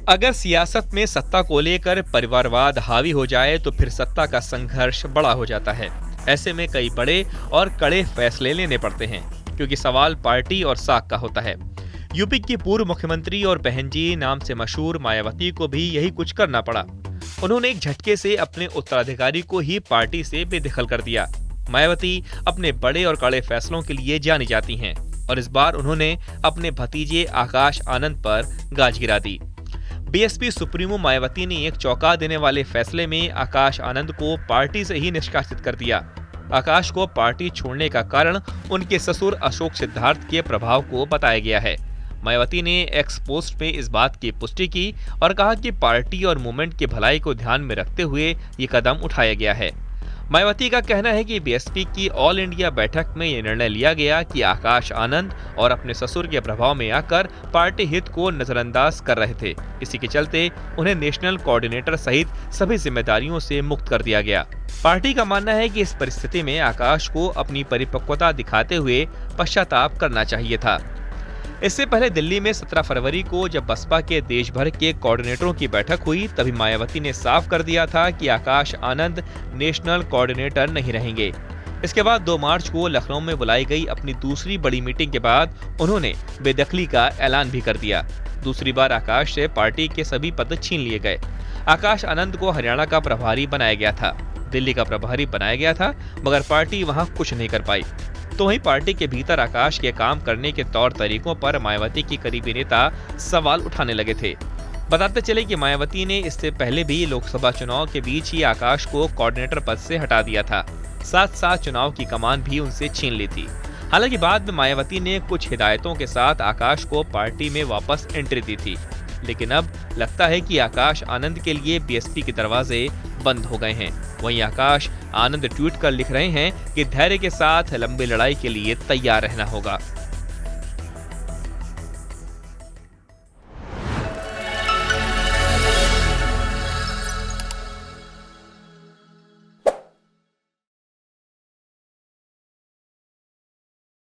अगर सियासत में सत्ता को लेकर परिवारवाद हावी हो जाए तो फिर सत्ता का संघर्ष बड़ा हो जाता है। ऐसे में कई बड़े और कड़े फैसले लेने पड़ते हैं, क्योंकि सवाल पार्टी और साख का होता है। यूपी की पूर्व मुख्यमंत्री और बहनजी नाम से मशहूर मायावती को भी यही कुछ करना पड़ा। उन्होंने एक झटके से अपने उत्तराधिकारी को ही पार्टी से बेदखल कर दिया। मायावती अपने बड़े और कड़े फैसलों के लिए जानी जाती हैं और इस बार उन्होंने अपने भतीजे आकाश आनंद पर गाज गिरा दी। बीएसपी सुप्रीमो मायावती ने एक चौंका देने वाले फैसले में आकाश आनंद को पार्टी से ही निष्कासित कर दिया। आकाश को पार्टी छोड़ने का कारण उनके ससुर अशोक सिद्धार्थ के प्रभाव को बताया गया है। मायावती ने एक्स पोस्ट में इस बात की पुष्टि की और कहा कि पार्टी और मूवमेंट की भलाई को ध्यान में रखते हुए ये कदम उठाया गया है। मायावती का कहना है कि बीएसपी की ऑल इंडिया बैठक में यह निर्णय लिया गया कि आकाश आनंद और अपने ससुर के प्रभाव में आकर पार्टी हित को नजरअंदाज कर रहे थे। इसी के चलते उन्हें नेशनल कोऑर्डिनेटर सहित सभी जिम्मेदारियों से मुक्त कर दिया गया। पार्टी का मानना है कि इस परिस्थिति में आकाश को अपनी परिपक्वता दिखाते हुए पश्चाताप करना चाहिए था। इससे पहले दिल्ली में 17 फरवरी को जब बसपा के देश भर के कोऑर्डिनेटरों की बैठक हुई, तभी मायावती ने साफ कर दिया था कि आकाश आनंद नेशनल कोऑर्डिनेटर नहीं रहेंगे। इसके बाद 2 मार्च को लखनऊ में बुलाई गई अपनी दूसरी बड़ी मीटिंग के बाद उन्होंने बेदखली का ऐलान भी कर दिया। दूसरी बार आकाश से पार्टी के सभी पद छीन लिए गए। आकाश आनंद को हरियाणा का प्रभारी बनाया गया था, दिल्ली का प्रभारी बनाया गया था, मगर पार्टी वहां कुछ नहीं कर पाई। तो वहीं पार्टी के भीतर आकाश के काम करने के तौर तरीकों पर मायावती की करीबी नेता सवाल उठाने लगे थे। बताते चले कि मायावती ने इससे पहले भी लोकसभा चुनाव के बीच ही आकाश को कोऑर्डिनेटर पद से हटा दिया था, साथ साथ चुनाव की कमान भी उनसे छीन ली थी। हालांकि बाद में मायावती ने कुछ हिदायतों के साथ आकाश को पार्टी में वापस एंट्री दी थी, लेकिन अब लगता है कि आकाश आनंद के लिए बीएसपी के दरवाजे बंद हो गए हैं। वहीं आकाश आनंद ट्वीट कर लिख रहे हैं कि धैर्य के साथ लंबी लड़ाई के लिए तैयार रहना होगा।